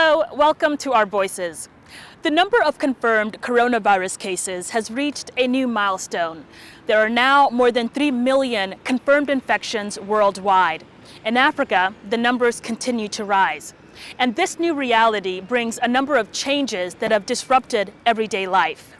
Hello, welcome to Our Voices. The number of confirmed coronavirus cases has reached a new milestone. There are now more than 3 million confirmed infections worldwide. In Africa, the numbers continue to rise. And this new reality brings a number of changes that have disrupted everyday life.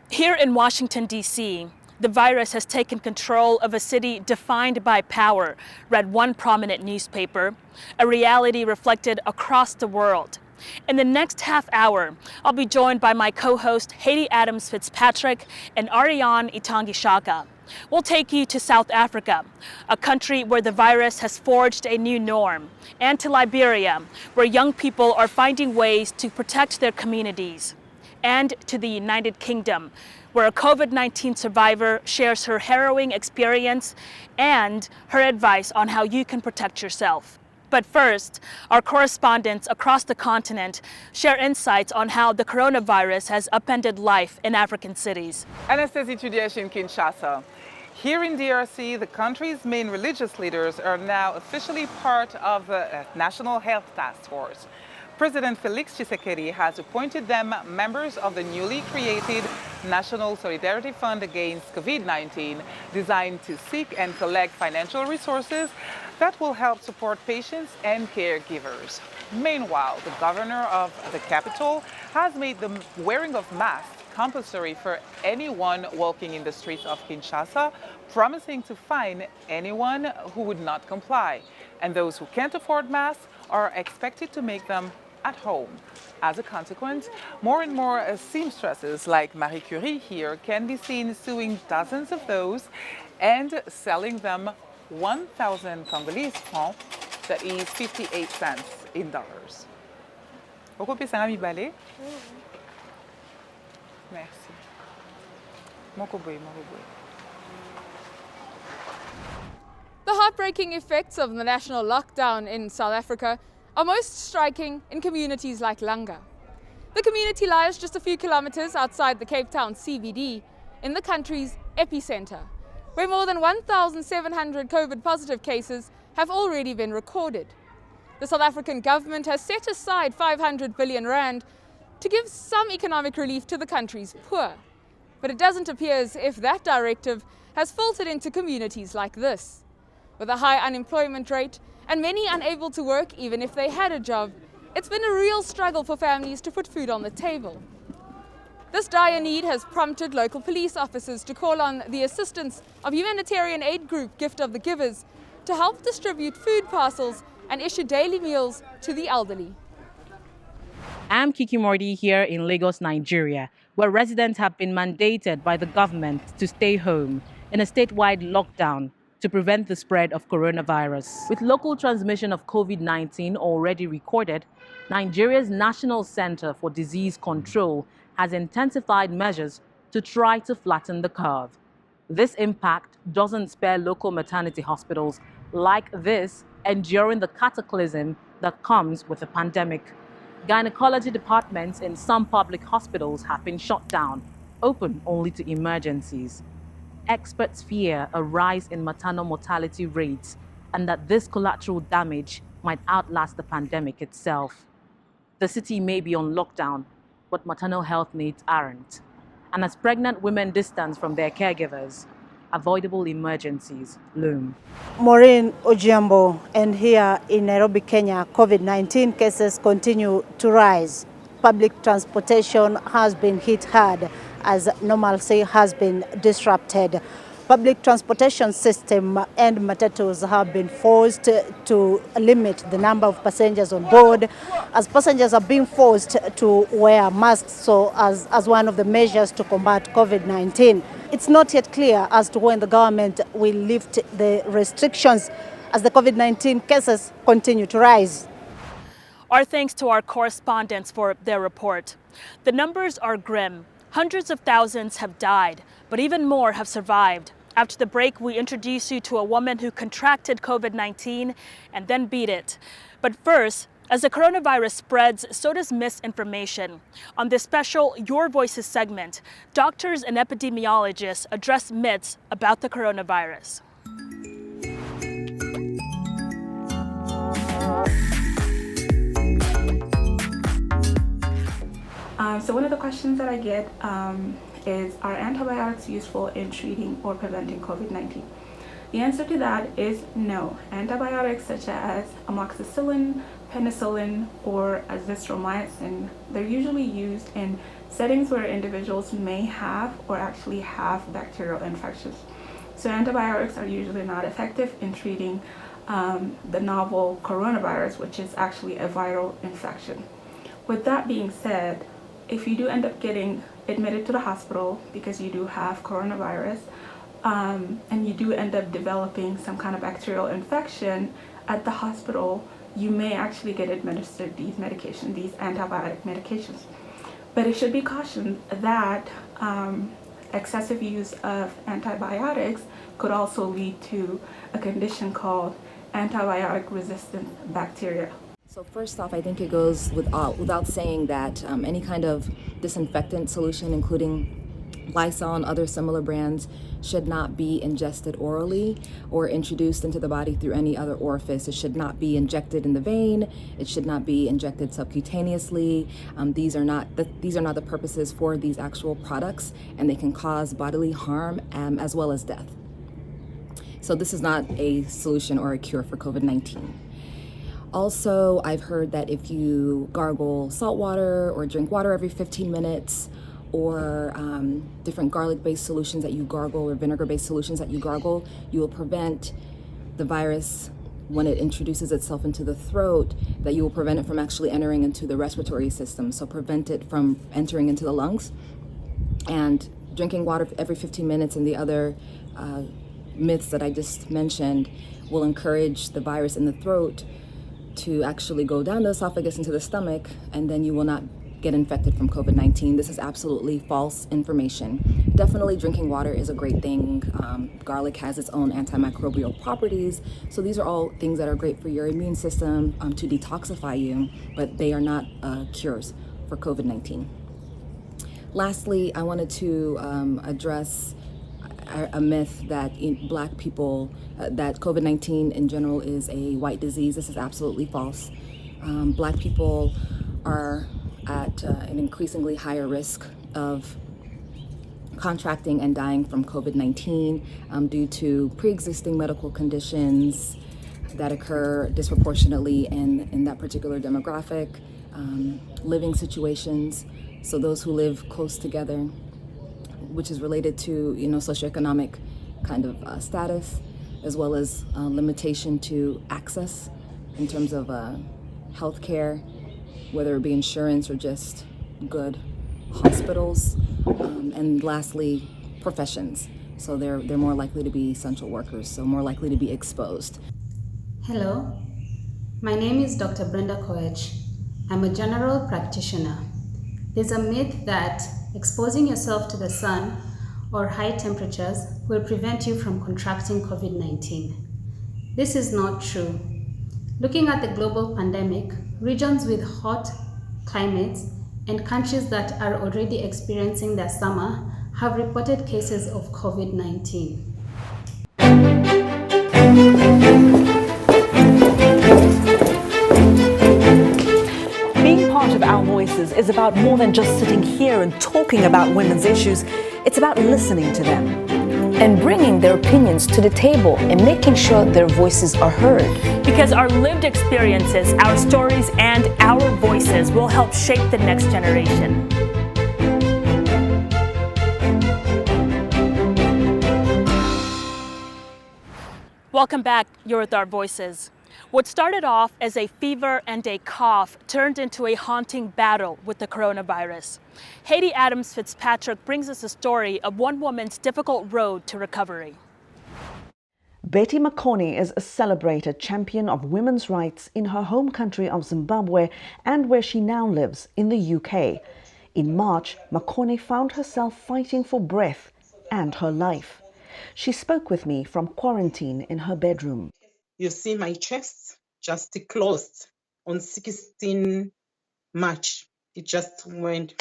Here in Washington, D.C., the virus has taken control of a city defined by power, read one prominent newspaper, a reality reflected across the world. In the next half hour, I'll be joined by my co-host Haiti Adams Fitzpatrick and Ariane Itangishaka. We'll take you to South Africa, a country where the virus has forged a new norm, and to Liberia, where young people are finding ways to protect their communities, and to the United Kingdom, where a COVID-19 survivor shares her harrowing experience and her advice on how you can protect yourself. But first, our correspondents across the continent share insights on how the coronavirus has upended life in African cities. Anastasia Tudiash in Kinshasa. Here in DRC, the country's main religious leaders are now officially part of the National Health Task Force. President Felix Tshisekedi has appointed them members of the newly created National Solidarity Fund Against COVID-19, designed to seek and collect financial resources that will help support patients and caregivers. Meanwhile, the governor of the capital has made the wearing of masks compulsory for anyone walking in the streets of Kinshasa, promising to fine anyone who would not comply. And those who can't afford masks are expected to make them at home. As a consequence, more and more seamstresses like Marie Curie here can be seen suing dozens of those and selling them 1,000 Congolese francs, that is 58 cents in dollars. Merci. The heartbreaking effects of the national lockdown in South Africa are most striking in communities like Langa. The community lies just a few kilometers outside the Cape Town CBD in the country's epicenter, where more than 1,700 COVID-positive cases have already been recorded. The South African government has set aside 500 billion rand to give some economic relief to the country's poor. But it doesn't appear as if that directive has filtered into communities like this. With a high unemployment rate and many unable to work even if they had a job, it's been a real struggle for families to put food on the table. This dire need has prompted local police officers to call on the assistance of humanitarian aid group Gift of the Givers to help distribute food parcels and issue daily meals to the elderly. I'm Kiki Mordi here in Lagos, Nigeria, where residents have been mandated by the government to stay home in a statewide lockdown to prevent the spread of coronavirus. With local transmission of COVID-19 already recorded, Nigeria's National Center for Disease Control has intensified measures to try to flatten the curve. This impact doesn't spare local maternity hospitals like this enduring the cataclysm that comes with the pandemic. Gynecology departments in some public hospitals have been shut down, open only to emergencies. Experts fear a rise in maternal mortality rates and that this collateral damage might outlast the pandemic itself. The city may be on lockdown, but maternal health needs aren't. And as pregnant women distance from their caregivers, avoidable emergencies loom. Maureen Ojiambo, and here in Nairobi, Kenya, COVID-19 cases continue to rise. Public transportation has been hit hard as normalcy has been disrupted. Public transportation system and matatus have been forced to limit the number of passengers on board, as passengers are being forced to wear masks as one of the measures to combat COVID-19. It's not yet clear as to when the government will lift the restrictions as the COVID-19 cases continue to rise. Our thanks to our correspondents for their report. The numbers are grim. Hundreds of thousands have died, but even more have survived. After the break, we introduce you to a woman who contracted COVID-19 and then beat it. But first, as the coronavirus spreads, so does misinformation. On this special Your Voices segment, doctors and epidemiologists address myths about the coronavirus. So one of the questions that I get is, are antibiotics useful in treating or preventing COVID-19? The answer to that is no. Antibiotics such as amoxicillin, penicillin, or azithromycin, they're usually used in settings where individuals may have or actually have bacterial infections. So antibiotics are usually not effective in treating the novel coronavirus, which is actually a viral infection. With that being said, if you do end up getting admitted to the hospital because you do have coronavirus, and you do end up developing some kind of bacterial infection at the hospital, you may actually get administered these medications, these antibiotic medications. But it should be cautioned that excessive use of antibiotics could also lead to a condition called antibiotic-resistant bacteria. So first off, I think it goes without saying that any kind of disinfectant solution, including Lysol and other similar brands, should not be ingested orally or introduced into the body through any other orifice. It should not be injected in the vein. It should not be injected subcutaneously. These are not the purposes for these actual products, and they can cause bodily harm as well as death. So this is not a solution or a cure for COVID-19. Also, I've heard that if you gargle salt water or drink water every 15 minutes, or different garlic-based solutions that you gargle or vinegar-based solutions that you gargle, you will prevent the virus when it introduces itself into the throat, that you will prevent it from actually entering into the respiratory system, so prevent it from entering into the lungs. And drinking water every 15 minutes and the other myths that I just mentioned will encourage the virus in the throat to actually go down the esophagus into the stomach, and then you will not get infected from COVID-19. This is absolutely false information. Definitely drinking water is a great thing. Garlic has its own antimicrobial properties. So these are all things that are great for your immune system to detoxify you, but they are not cures for COVID-19. Lastly, I wanted to address a myth that Black people, that COVID-19 in general is a white disease. This is absolutely false. Black people are at an increasingly higher risk of contracting and dying from COVID-19 due to pre-existing medical conditions that occur disproportionately in that particular demographic, living situations. So those who live close together, which is related to socioeconomic kind of status, as well as limitation to access in terms of healthcare, whether it be insurance or just good hospitals, and lastly, professions. So they're more likely to be essential workers, so more likely to be exposed. Hello, my name is Dr. Brenda Koech. I'm a general practitioner. There's a myth that exposing yourself to the sun or high temperatures will prevent you from contracting COVID-19. This is not true. Looking at the global pandemic, regions with hot climates and countries that are already experiencing their summer have reported cases of COVID-19. Being part of Our Voices is about more than just sitting here and talking about women's issues. It's about listening to them and bringing their opinions to the table and making sure their voices are heard. Because our lived experiences, our stories, and our voices will help shape the next generation. Welcome back, you're with Our Voices. What started off as a fever and a cough turned into a haunting battle with the coronavirus. Haiti Adams Fitzpatrick brings us a story of one woman's difficult road to recovery. Betty McConey is a celebrated champion of women's rights in her home country of Zimbabwe and where she now lives in the UK. In March, Makone found herself fighting for breath and her life. She spoke with me from quarantine in her bedroom. You see my chest just closed on 16 March. It just went,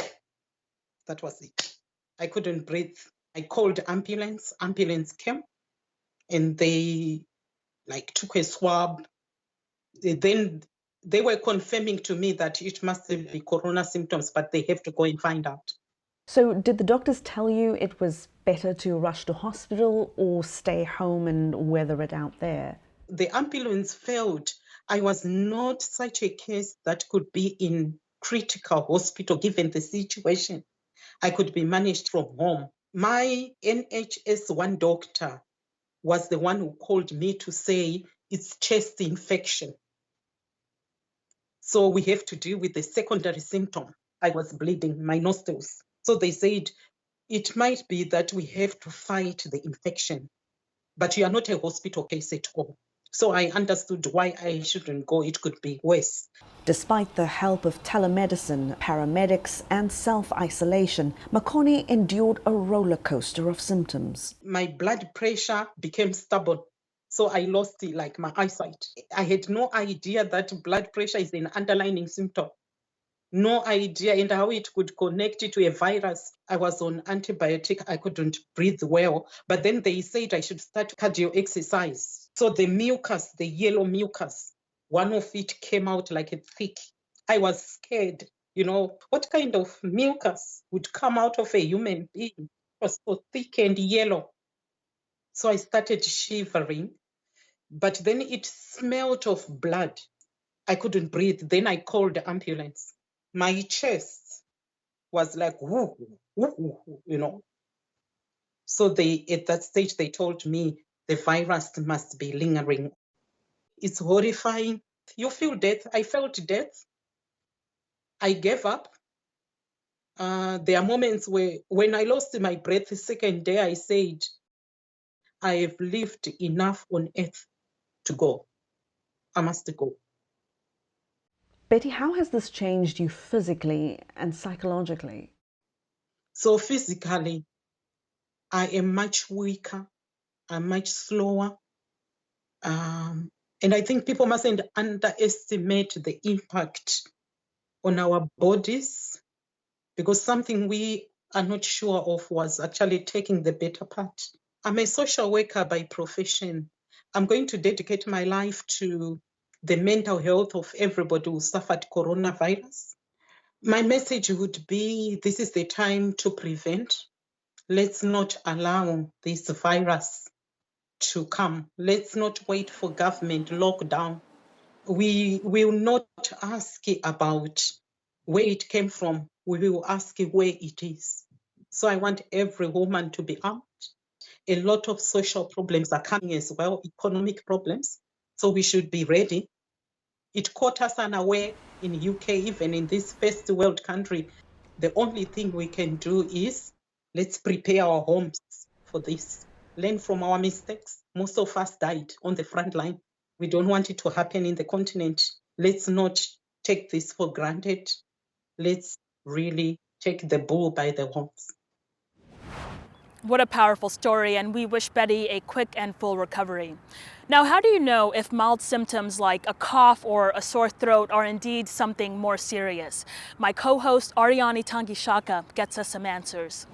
that was it. I couldn't breathe. I called ambulance. Ambulance came and they took a swab. Then they were confirming to me that it must be corona symptoms, but they have to go and find out. So did the doctors tell you it was better to rush to hospital or stay home and weather it out there? The ambulance failed. I was not such a case that could be in critical hospital given the situation. I could be managed from home. My NHS one doctor was the one who called me to say it's chest infection. So we have to deal with the secondary symptom. I was bleeding, my nostrils. So they said it might be that we have to fight the infection, but you are not a hospital case at all. So I understood why I shouldn't go. It could be worse. Despite the help of telemedicine, paramedics, and self-isolation, Makone endured a roller coaster of symptoms. My blood pressure became stubborn. So I lost my eyesight. I had no idea that blood pressure is an underlying symptom. No idea and how it could connect to a virus. I was on antibiotic. I couldn't breathe well. But then they said I should start cardio exercise. So the mucus, the yellow mucus, one of it came out like a thick. I was scared. What kind of mucus would come out of a human being? It was so thick and yellow. So I started shivering. But then it smelled of blood. I couldn't breathe. Then I called the ambulance. My chest was like, whoo, whoo, whoo, So at that stage, they told me the virus must be lingering. It's horrifying. You feel death. I felt death. I gave up. There are moments where when I lost my breath the second day, I said, I have lived enough on earth to go. I must go. Betty, how has this changed you physically and psychologically? So physically, I am much weaker. I'm much slower. And I think people mustn't underestimate the impact on our bodies, because something we are not sure of was actually taking the better part. I'm a social worker by profession. I'm going to dedicate my life to the mental health of everybody who suffered coronavirus. My message would be, this is the time to prevent. Let's not allow this virus to come. Let's not wait for government lockdown. We will not ask about where it came from. We will ask where it is. So I want every woman to be armed. A lot of social problems are coming as well, economic problems. So we should be ready. It caught us unaware in UK, even in this first world country. The only thing we can do is let's prepare our homes for this. Learn from our mistakes. Most of us died on the front line. We don't want it to happen in the continent. Let's not take this for granted. Let's really take the bull by the horns. What a powerful story, and we wish Betty a quick and full recovery. Now, how do you know if mild symptoms like a cough or a sore throat are indeed something more serious? My co-host Ariani Tangishaka gets us some answers.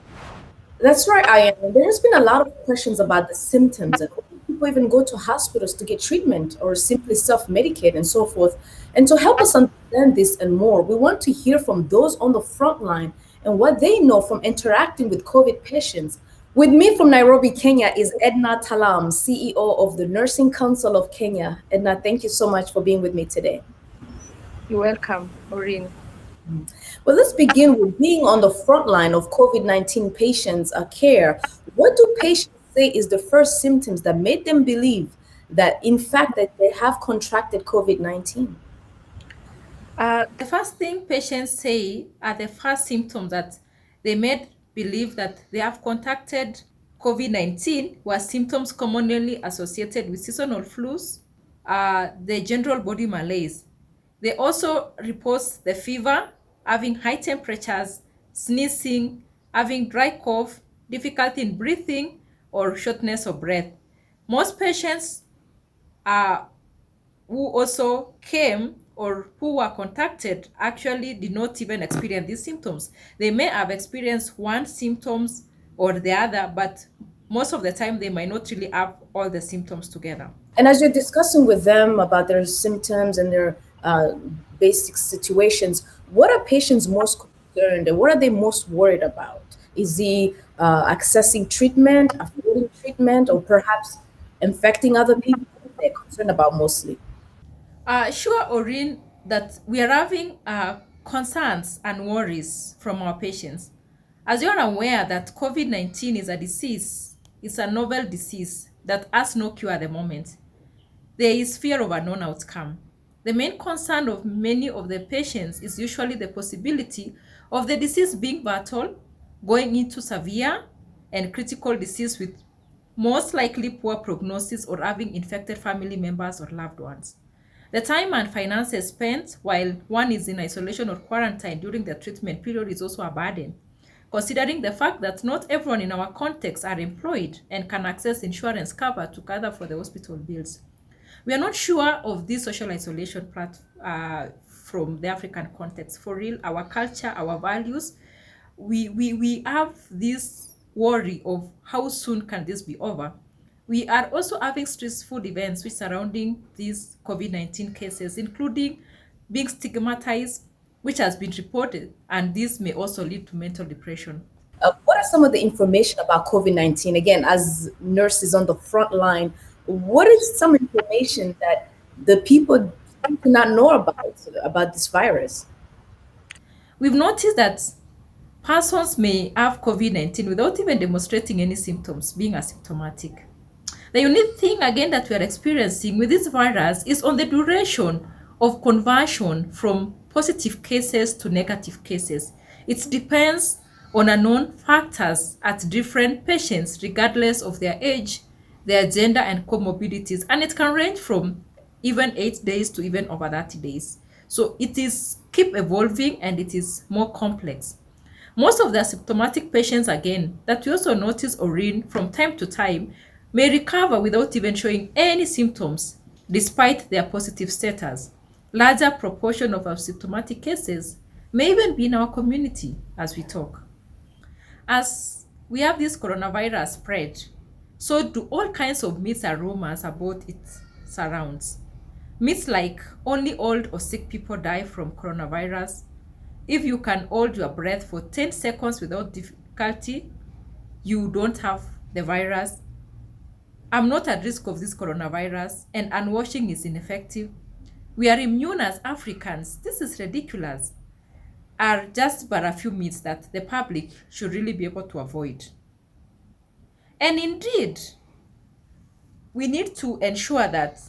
That's right, Ayana. There has been a lot of questions about the symptoms and people even go to hospitals to get treatment or simply self-medicate and so forth. And to help us understand this and more, we want to hear from those on the front line and what they know from interacting with COVID patients. With me from Nairobi, Kenya is Edna Talam, CEO of the Nursing Council of Kenya. Edna, thank you so much for being with me today. You're welcome, Maureen. Well, let's begin with being on the front line of COVID-19 patients' care. What do patients say is the first symptoms that made them believe that, in fact, that they have contracted COVID-19? The first thing patients say are the first symptoms that they made believe that they have contracted COVID-19 were symptoms commonly associated with seasonal flus, the general body malaise. They also report the fever, having high temperatures, sneezing, having dry cough, difficulty in breathing, or shortness of breath. Most patients who also came or who were contacted actually did not even experience these symptoms. They may have experienced one symptoms or the other, but most of the time they might not really have all the symptoms together. And as you're discussing with them about their symptoms and their basic situations, what are patients most concerned and what are they most worried about? Is he accessing treatment, affording treatment, or perhaps infecting other people? What are they concerned about mostly? Sure, Orin, that we are having concerns and worries from our patients. As you are aware that COVID-19 is a disease, it's a novel disease that has no cure at the moment. There is fear of a known outcome. The main concern of many of the patients is usually the possibility of the disease being battled, going into severe and critical disease with most likely poor prognosis or having infected family members or loved ones. The time and finances spent while one is in isolation or quarantine during the treatment period is also a burden, considering the fact that not everyone in our context are employed and can access insurance cover to gather for the hospital bills. We are not sure of this social isolation from the African context. For real, our culture, our values, we have this worry of how soon can this be over. We are also having stressful events which surrounding these COVID-19 cases, including being stigmatized, which has been reported, and this may also lead to mental depression. What are some of the information about COVID-19? Again, as nurses on the front line, what is some information that the people do not know about this virus? We've noticed that persons may have COVID-19 without even demonstrating any symptoms, being asymptomatic. The unique thing again that we are experiencing with this virus is on the duration of conversion from positive cases to negative cases. It depends on unknown factors at different patients regardless of their age, their gender and comorbidities, and it can range from even 8 days to even over 30 days. So it is keep evolving and it is more complex. Most of the asymptomatic patients again that we also notice Orin from time to time may recover without even showing any symptoms despite their positive status. Larger proportion of asymptomatic cases may even be in our community as we talk. As we have this coronavirus spread, so do all kinds of myths and rumors about its surrounds. Myths like only old or sick people die from coronavirus. If you can hold your breath for 10 seconds without difficulty, you don't have the virus. I'm not at risk of this coronavirus, and handwashing is ineffective. We are immune as Africans. This is ridiculous. Are just but a few myths that the public should really be able to avoid. And indeed, we need to ensure that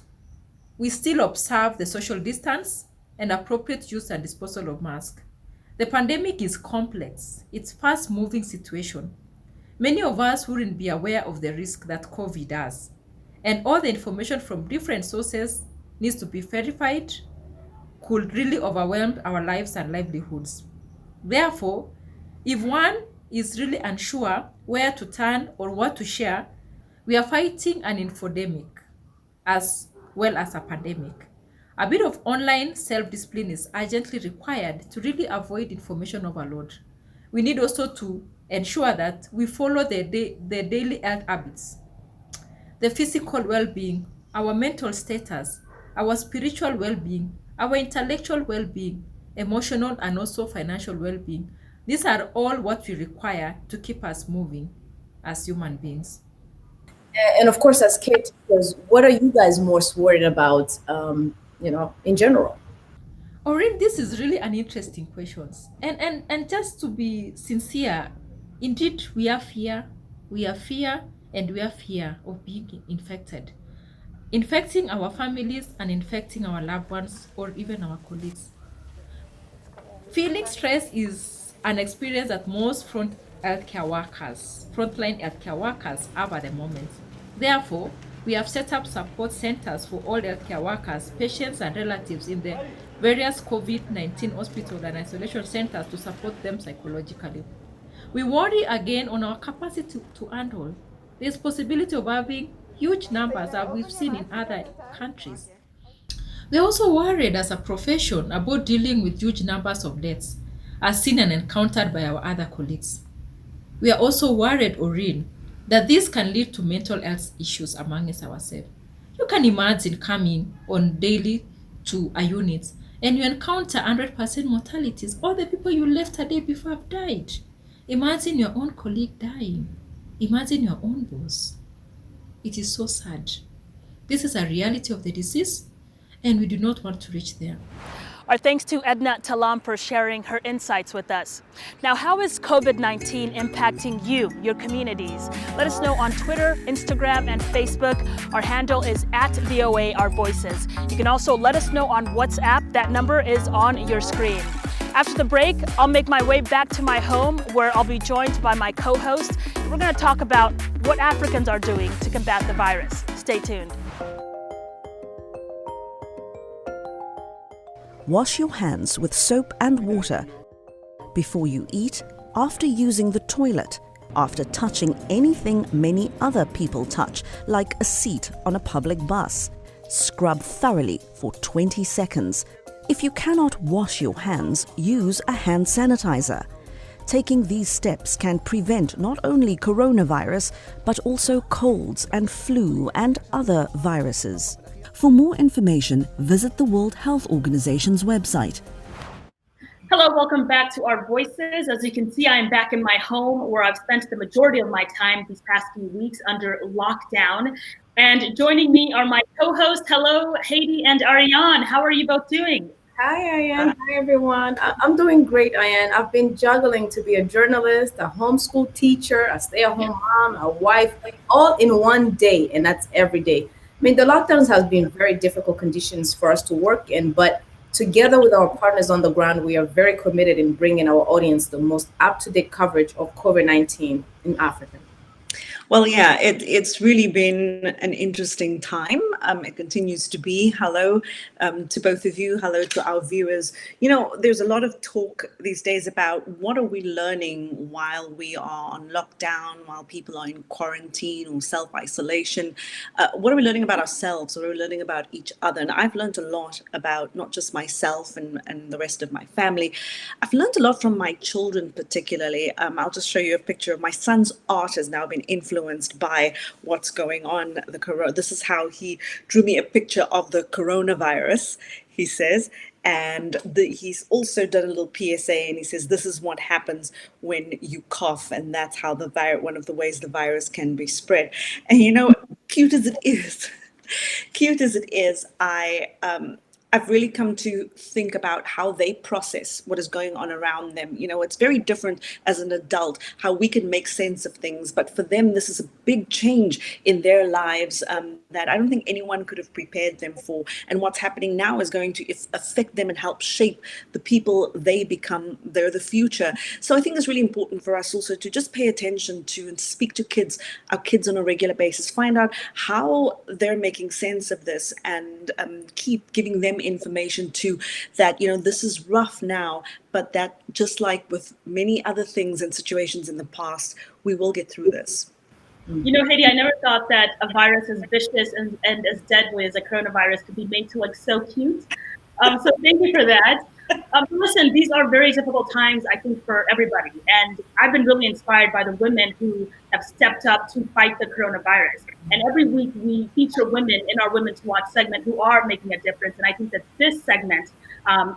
we still observe the social distance and appropriate use and disposal of masks. The pandemic is complex. It's a fast-moving situation. Many of us wouldn't be aware of the risk that COVID has. And all the information from different sources needs to be verified, could really overwhelm our lives and livelihoods. Therefore, if one is really unsure where to turn or what to share, we are fighting an infodemic as well as a pandemic. A bit of online self-discipline is urgently required to really avoid information overload. We need also to ensure that we follow the daily health habits, the physical well-being, our mental status, our spiritual well-being, our intellectual well-being, emotional and also financial well-being. These are all what we require to keep us moving as human beings. And of course, as caretakers, what are you guys most worried about, in general? Orin, this is really an interesting question. And just to be sincere, indeed, we are fear, and we are fear of being infected. Infecting our families and infecting our loved ones or even our colleagues. Feeling stress is an experience that most frontline healthcare workers have at the moment. Therefore, we we have set up support centers for all healthcare workers, patients, and relatives in the various COVID-19 hospital and isolation centers to support them psychologically. We worry again on our capacity to handle this possibility of having huge numbers that we've seen in other countries. We're also worried as a profession about dealing with huge numbers of deaths, as seen and encountered by our other colleagues. We are also worried, Oreen, that this can lead to mental health issues among us ourselves. You can imagine coming on daily to a unit and you encounter 100% mortalities. All the people you left a day before have died. Imagine your own colleague dying. Imagine your own boss. It is so sad. This is a reality of the disease, and we do not want to reach there. Our thanks to Edna Talam for sharing her insights with us. Now, how is COVID-19 impacting you, your communities? Let us know on Twitter, Instagram, and Facebook. Our handle is @VOA Our Voices. You can also let us know on WhatsApp. That number is on your screen. After the break, I'll make my way back to my home where I'll be joined by my co-host. We're going to talk about what Africans are doing to combat the virus. Stay tuned. Wash your hands with soap and water before you eat, after using the toilet, after touching anything many other people touch, like a seat on a public bus. Scrub thoroughly for 20 seconds. If you cannot wash your hands, use a hand sanitizer. Taking these steps can prevent not only coronavirus, but also colds and flu and other viruses. For more information, visit the World Health Organization's website. Hello, welcome back to Our Voices. As you can see, I am back in my home where I've spent the majority of my time these past few weeks under lockdown. And joining me are my co-hosts. Hello, Haiti and Ariane. How are you both doing? Hi, Ayan. Hi, everyone. I'm doing great, Ayan. I've been juggling to be a journalist, a homeschool teacher, a stay-at-home mom, a wife, all in one day, and that's every day. I mean, the lockdowns has been very difficult conditions for us to work in, but together with our partners on the ground, we are very committed in bringing our audience the most up-to-date coverage of COVID-19 in Africa. Well, yeah, it's really been an interesting time. It continues to be. Hello to both of you. Hello to our viewers. You know, there's a lot of talk these days about what are we learning while we are on lockdown, while people are in quarantine or self-isolation. What are we learning about ourselves? What are we learning about each other? And I've learned a lot about not just myself and the rest of my family. I've learned a lot from my children particularly. I'll just show you a picture of my son's art has now been influenced by what's going on. This is how he drew me a picture of the coronavirus, he says. And he's also done a little PSA, and he says, this is what happens when you cough, and that's how one of the ways the virus can be spread. And you know, cute as it is, I've really come to think about how they process what is going on around them. You know, it's very different as an adult, how we can make sense of things. But for them, this is a big change in their lives that I don't think anyone could have prepared them for. And what's happening now is going to affect them and help shape the people they become. They're the future. So I think it's really important for us also to just pay attention to and speak to our kids on a regular basis, find out how they're making sense of this, and keep giving them information too, that, you know, this is rough now, but that just like with many other things and situations in the past, we will get through this. You know, Haiti, I never thought that a virus as vicious and as deadly as a coronavirus could be made to look so cute. So thank you for that. Listen, these are very difficult times, I think, for everybody. And I've been really inspired by the women who have stepped up to fight the coronavirus. And every week we feature women in our Women to Watch segment who are making a difference. And I think that this segment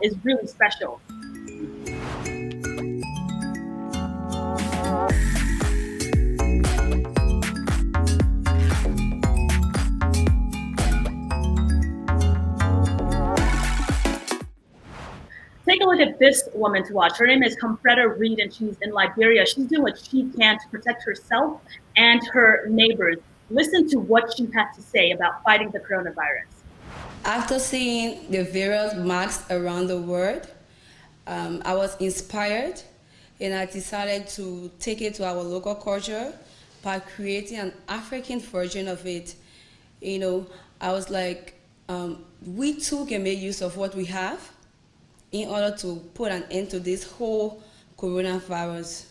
is really special. Take a look at this woman to watch. Her name is Comfreda Reed, and she's in Liberia. She's doing what she can to protect herself and her neighbors. Listen to what she had to say about fighting the coronavirus. After seeing the various masks around the world, I was inspired, and I decided to take it to our local culture by creating an African version of it. I was like, we too can make use of what we have in order to put an end to this whole coronavirus.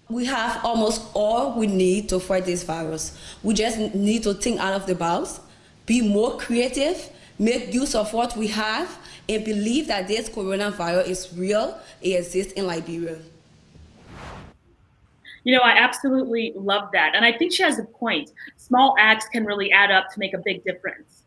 We have almost all we need to fight this virus. We just need to think out of the box, be more creative, make use of what we have, and believe that this coronavirus is real, it exists in Liberia. I absolutely love that. And I think she has a point. Small acts can really add up to make a big difference.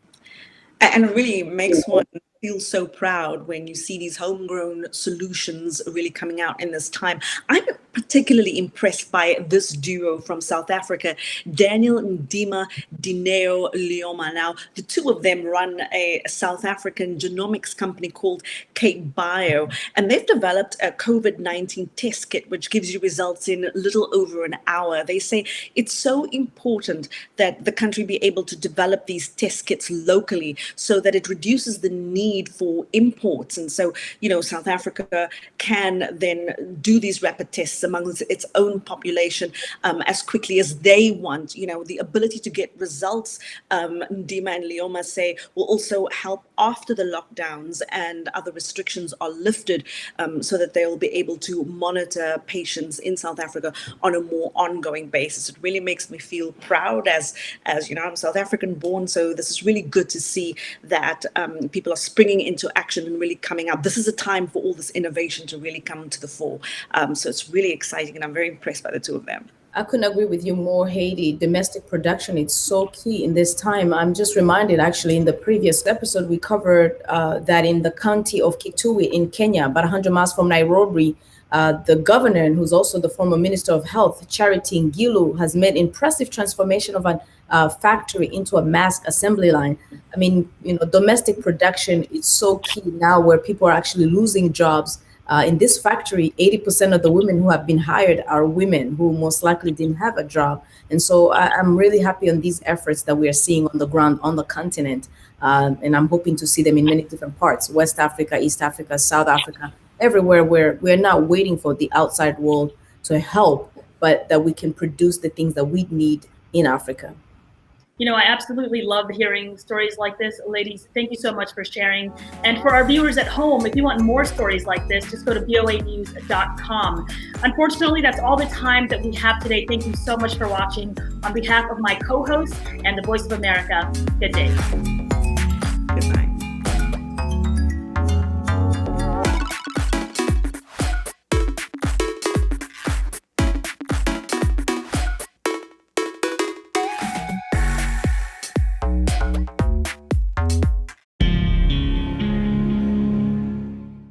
And it really makes one feel so proud when you see these homegrown solutions really coming out in this time. I'm particularly impressed by this duo from South Africa, Daniel Ndima Dineo Leoma. Now, the two of them run a South African genomics company called Cape Bio, and they've developed a COVID-19 test kit, which gives you results in little over an hour. They say it's so important that the country be able to develop these test kits locally so that it reduces the need for imports. And so, South Africa can then do these rapid tests amongst its own population as quickly as they want. The ability to get results, Ndima and Leoma say, will also help after the lockdowns and other restrictions are lifted, so that they'll be able to monitor patients in South Africa on a more ongoing basis. It really makes me feel proud as I'm South African born, so this is really good to see that people are springing into action and really coming out. This is a time for all this innovation to really come to the fore. So it's really exciting, and I'm very impressed by the two of them. I couldn't agree with you more, Haiti. Domestic production, it's so key in this time. I'm just reminded, actually, in the previous episode, we covered that in the county of Kitui in Kenya, about 100 miles from Nairobi, the governor, who's also the former Minister of Health, Charity Ngilu, has made impressive transformation of a factory into a mass assembly line. I mean, domestic production is so key now, where people are actually losing jobs. In this factory, 80% of the women who have been hired are women who most likely didn't have a job. And so I'm really happy on these efforts that we are seeing on the ground on the continent. And I'm hoping to see them in many different parts: West Africa, East Africa, South Africa, everywhere, where we're not waiting for the outside world to help, but that we can produce the things that we need in Africa. I absolutely love hearing stories like this. Ladies, thank you so much for sharing. And for our viewers at home, if you want more stories like this, just go to voanews.com. Unfortunately, that's all the time that we have today. Thank you so much for watching. On behalf of my co-host and the Voice of America, good day.